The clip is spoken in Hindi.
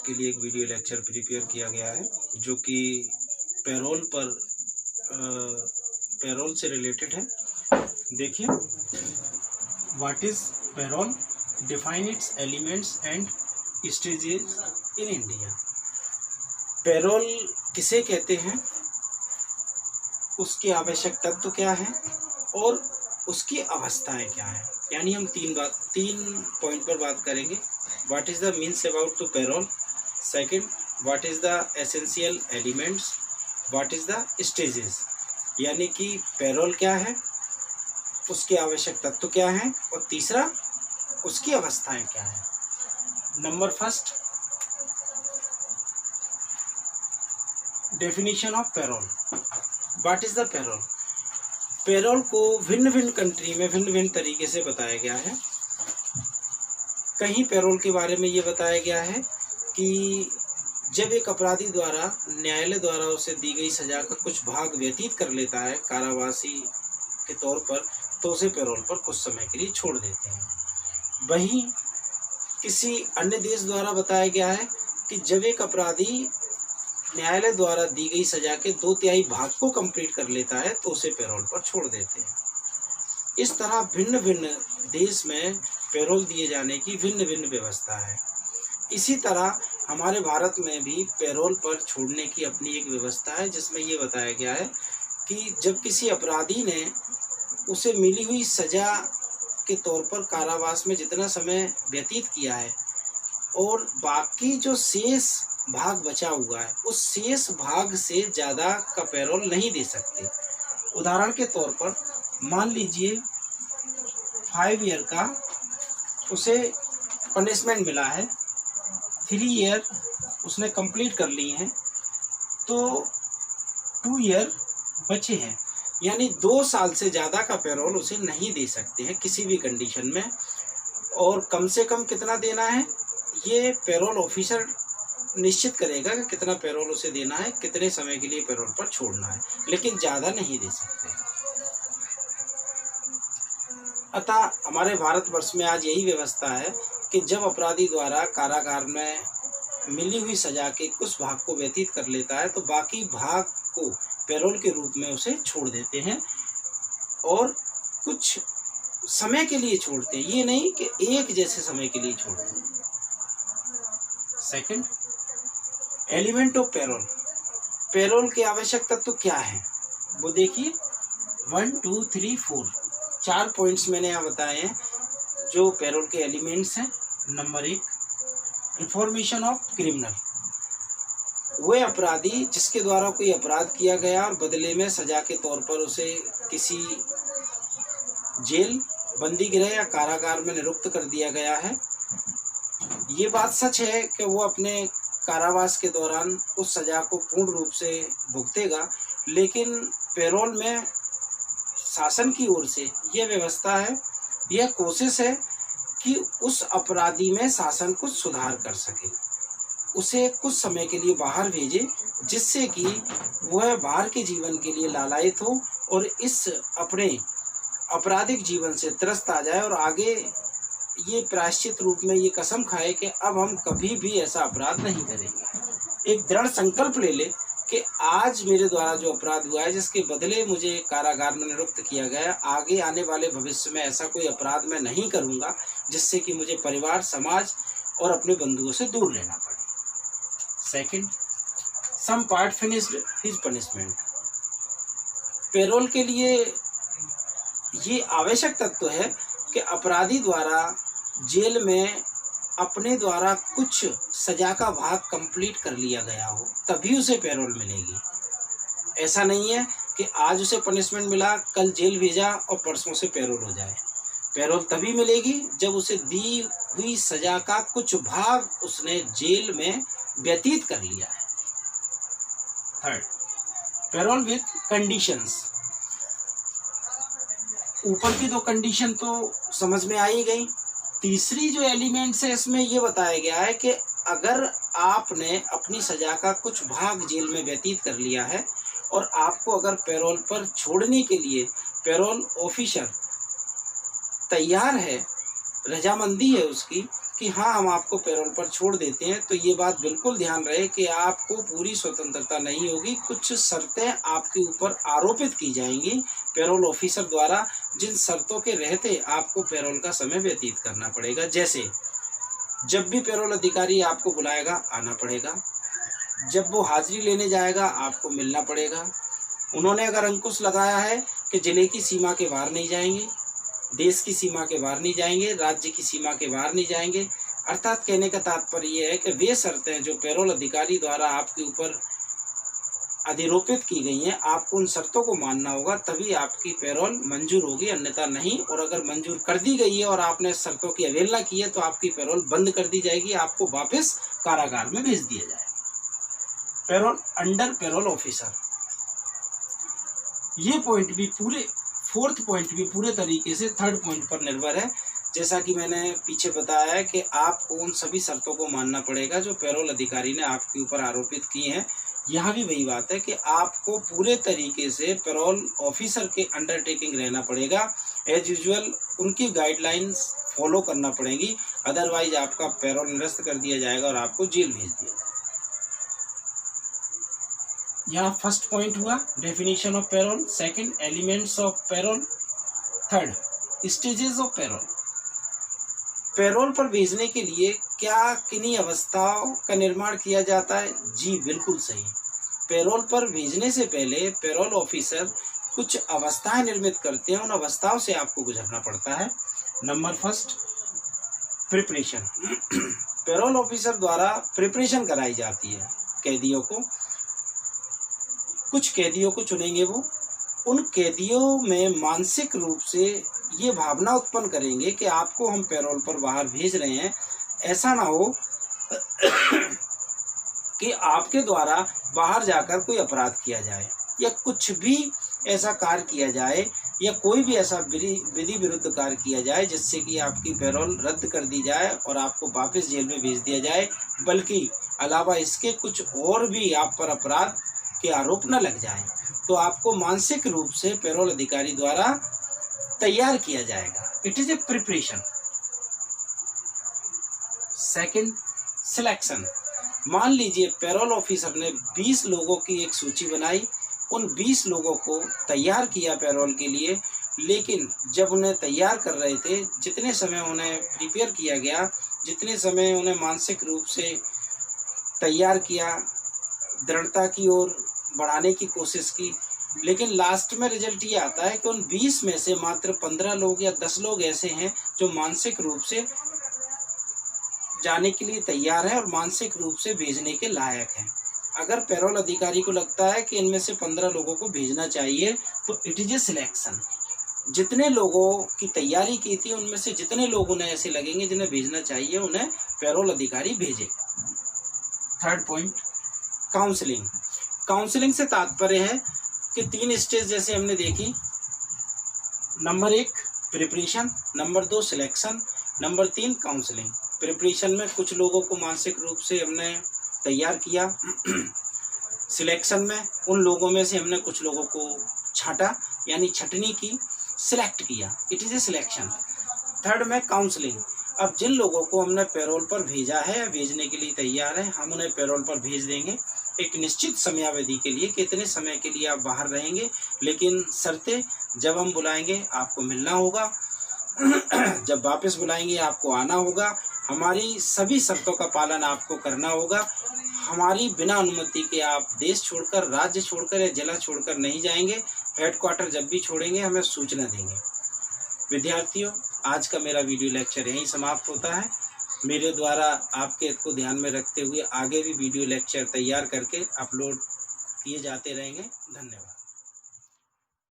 आपके लिए एक वीडियो लेक्चर प्रिपेयर किया गया है जो कि पैरोल पर पैरोल से रिलेटेड है। देखिए, what is parole, define its elements and stages in India. Parole किसे कहते हैं, उसकी आवश्यक तत्व क्या है और उसकी अवस्थाएं क्या है। यानी हम तीन पॉइंट पर बात करेंगे। What is the means about to parole, second what is the essential elements, what is the stages, यानी कि पैरोल क्या है, उसके आवश्यक तत्व क्या हैं, और तीसरा उसकी अवस्थाएं क्या है। Number first, definition of parole. What is the parole. Parole को भिन्न भिन्न कंट्री में भिन्न भिन्न तरीके से बताया गया है। कहीं पैरोल के बारे में ये बताया गया है कि जब एक अपराधी द्वारा न्यायालय द्वारा उसे दी गई सज़ा का कुछ भाग व्यतीत कर लेता है कारावासी के तौर पर, तो उसे पैरोल पर कुछ समय के लिए छोड़ देते हैं। वहीं किसी अन्य देश द्वारा बताया गया है कि जब एक अपराधी न्यायालय द्वारा दी गई सज़ा के 2/3 भाग को कंप्लीट कर लेता है तो उसे पैरोल पर छोड़ देते हैं। इस तरह भिन्न भिन्न देश में पैरोल दिए जाने की भिन्न भिन्न व्यवस्था है। इसी तरह हमारे भारत में भी पैरोल पर छोड़ने की अपनी एक व्यवस्था है, जिसमें ये बताया गया है कि जब किसी अपराधी ने उसे मिली हुई सज़ा के तौर पर कारावास में जितना समय व्यतीत किया है और बाकी जो शेष भाग बचा हुआ है, उस शेष भाग से ज़्यादा का पैरोल नहीं दे सकते। उदाहरण के तौर पर मान लीजिए 5 ईयर का उसे पनिशमेंट मिला है, 3 ईयर उसने कंप्लीट कर लिए हैं, तो 2 ईयर बचे हैं, यानी 2 साल से ज़्यादा का पैरोल उसे नहीं दे सकते हैं किसी भी कंडीशन में। और कम से कम कितना देना है, ये पैरोल ऑफिसर निश्चित करेगा कि कितना पैरोल उसे देना है, कितने समय के लिए पैरोल पर छोड़ना है, लेकिन ज़्यादा नहीं दे सकते। अतः हमारे भारतवर्ष में आज यही व्यवस्था है कि जब अपराधी द्वारा कारागार में मिली हुई सज़ा के कुछ भाग को व्यतीत कर लेता है तो बाकी भाग को पैरोल के रूप में उसे छोड़ देते हैं और कुछ समय के लिए छोड़ते हैं, ये नहीं कि एक जैसे समय के लिए छोड़ते हैं। Second, element of parole. Parole के आवश्यक तत्व क्या है वो देखिए, 1 2 3 4 4 पॉइंट्स मैंने यहाँ बताए हैं जो पैरोल के एलिमेंट्स हैं। Number 1, reformation of criminal. वह अपराधी जिसके द्वारा कोई अपराध किया गया और बदले में सजा के तौर पर उसे किसी जेल, बंदी गृह या कारागार में निरुक्त कर दिया गया है। ये बात सच है कि वो अपने कारावास के दौरान उस सज़ा को पूर्ण रूप से भुगतेगा, लेकिन पैरोल में शासन की ओर से यह व्यवस्था है, यह कोशिश है कि उस अपराधी में शासन कुछ सुधार कर सके, उसे कुछ समय के लिए बाहर भेजे, जिससे कि वह बाहर के जीवन के लिए लालायित हो और इस अपने आपराधिक जीवन से त्रस्त आ जाए और आगे ये प्रायश्चित रूप में ये कसम खाए कि अब हम कभी भी ऐसा अपराध नहीं करेंगे। एक दृढ़ संकल्प ले ले कि आज मेरे द्वारा जो अपराध हुआ है, जिसके बदले मुझे कारागार में निरुक्त किया गया, आगे आने वाले भविष्य में ऐसा कोई अपराध मैं नहीं करूंगा जिससे कि मुझे परिवार, समाज और अपने बंधुओं से दूर रहना पड़े। Second, some part finished his punishment. Parole के लिए ये आवश्यक तत्व है कि अपराधी द्वारा जेल में अपने द्वारा कुछ सजा का भाग कंप्लीट कर लिया गया हो, तभी उसे पैरोल मिलेगी। ऐसा नहीं है कि आज उसे पनिशमेंट मिला, कल जेल भेजा और परसों से पैरोल हो जाए। पैरोल तभी मिलेगी जब उसे दी हुई सजा का कुछ भाग उसने जेल में व्यतीत कर लिया है। Third, parole with conditions. ऊपर की 2 कंडीशन तो समझ में आ ही गई। तीसरी जो एलिमेंट्स है इसमें यह बताया गया है कि अगर आपने अपनी सजा का कुछ भाग जेल में व्यतीत कर लिया है और आपको अगर पैरोल पर छोड़ने के लिए पैरोल ऑफिसर तैयार है, रजामंदी है उसकी, कि हाँ हम आपको पैरोल पर छोड़ देते हैं, तो ये बात बिल्कुल ध्यान रहे कि आपको पूरी स्वतंत्रता नहीं होगी। कुछ शर्तें आपके ऊपर आरोपित की जाएंगी पैरोल ऑफिसर द्वारा, जिन शर्तों के रहते आपको पैरोल का समय व्यतीत करना पड़ेगा। जैसे जब भी पैरोल अधिकारी आपको बुलाएगा आना पड़ेगा, जब वो हाजिरी लेने जाएगा आपको मिलना पड़ेगा। उन्होंने अगर अंकुश लगाया है कि जिले की सीमा के बाहर नहीं जाएंगे, देश की सीमा के बाहर नहीं जाएंगे, राज्य की सीमा के बाहर नहीं जाएंगे, अर्थात कहने का तात्पर्य ये है कि वे शर्तें जो पैरोल अधिकारी द्वारा आपके ऊपर अधिरोपित की गई हैं, आपको उन शर्तों को मानना होगा, तभी आपकी पैरोल मंजूर होगी, अन्यथा नहीं। और अगर मंजूर कर दी गई है और आपने शर्तों की अवहेलना की है तो आपकी पैरोल बंद कर दी जाएगी, आपको वापस कारागार में भेज दिया जाएगा। पैरोल अंडर पैरोल ऑफिसर, ये पॉइंट भी पूरे, फोर्थ पॉइंट भी पूरे तरीके से थर्ड पॉइंट पर निर्भर है। जैसा कि मैंने पीछे बताया है कि आपको उन सभी शर्तों को मानना पड़ेगा जो पैरोल अधिकारी ने आपके ऊपर आरोपित की हैं। यहाँ भी वही बात है कि आपको पूरे तरीके से पैरोल ऑफिसर के अंडरटेकिंग रहना पड़ेगा। एज यूजुअल उनकी गाइडलाइंस फॉलो करना पड़ेगी, अदरवाइज आपका पैरोल निरस्त कर दिया जाएगा और आपको जेल भेज दिया जाएगा। यहाँ फर्स्ट पॉइंट हुआ definition of parole, second elements of parole, third stages of parole. Parole पर भेजने के लिए क्या किन्हीं अवस्थाओं का निर्माण किया जाता है? जी बिल्कुल सही। पैरोल पर भेजने से पहले पैरोल ऑफिसर कुछ अवस्थाएं निर्मित करते हैं, उन अवस्थाओं से आपको गुजरना पड़ता है। Number first, preparation. Parole officer द्वारा प्रिपरेशन कराई जाती है कैदियों को। कुछ कैदियों को चुनेंगे वो, उन कैदियों में मानसिक रूप से ये भावना उत्पन्न करेंगे कि आपको हम पैरोल पर बाहर भेज रहे हैं, ऐसा ना हो कि आपके द्वारा बाहर जाकर कोई अपराध किया जाए या कुछ भी ऐसा कार्य किया जाए या कोई भी ऐसा विधि विरुद्ध कार्य किया जाए जिससे कि आपकी पैरोल रद्द कर दी जाए और आपको वापस जेल में भेज दिया जाए, बल्कि अलावा इसके कुछ और भी आप पर अपराध के आरोप न लग जाए। तो आपको मानसिक रूप से पैरोल अधिकारी द्वारा तैयार किया जाएगा। It is a preparation. Second, selection. मान लीजिए पैरोल ऑफिसर ने 20 लोगों की एक सूची बनाई, उन 20 लोगों को तैयार किया पैरोल के लिए, लेकिन जब उन्हें तैयार कर रहे थे, जितने समय उन्हें प्रिपेयर किया गया, जितने समय उन्हें मानसिक रूप से तैयार किया, दृढ़ता की ओर बढ़ाने की कोशिश की, लेकिन लास्ट में रिजल्ट ये आता है कि उन 20 में से मात्र 15 लोग या 10 लोग ऐसे हैं जो मानसिक रूप से जाने के लिए तैयार हैं और मानसिक रूप से भेजने के लायक हैं। अगर पैरोल अधिकारी को लगता है कि इनमें से 15 लोगों को भेजना चाहिए तो इट इज ए सिलेक्शन। जितने लोगों की तैयारी की थी उनमें से जितने लोग उन्हें ऐसे लगेंगे जिन्हें भेजना चाहिए, उन्हें पैरोल अधिकारी भेजे। Third point, counselling. काउंसलिंग से तात्पर्य है कि 3 स्टेज जैसे हमने देखी। Number 1 preparation, number 2 selection, number 3 counselling. Preparation में कुछ लोगों को मानसिक रूप से हमने तैयार किया, सिलेक्शन में उन लोगों में से हमने कुछ लोगों को छांटा यानी छटनी की, सिलेक्ट किया, it is a selection. Third में काउंसलिंग। अब जिन लोगों को हमने पैरोल पर भेजा है, भेजने के लिए तैयार है, हम उन्हें पैरोल पर भेज देंगे एक निश्चित समयावधि के लिए, कितने समय के लिए आप बाहर रहेंगे, लेकिन शर्तें, जब हम बुलाएंगे आपको मिलना होगा, जब वापस बुलाएंगे आपको आना होगा, हमारी सभी शर्तों का पालन आपको करना होगा। हमारी बिना अनुमति के आप देश छोड़कर, राज्य छोड़कर या जिला छोड़कर नहीं जाएंगे। हेडक्वार्टर जब भी छोड़ेंगे हमें सूचना देंगे। विद्यार्थियों, आज का मेरा वीडियो लेक्चर यहीं समाप्त होता है। मेरे द्वारा आपके हित को ध्यान में रखते हुए आगे भी वीडियो लेक्चर तैयार करके अपलोड किए जाते रहेंगे। धन्यवाद।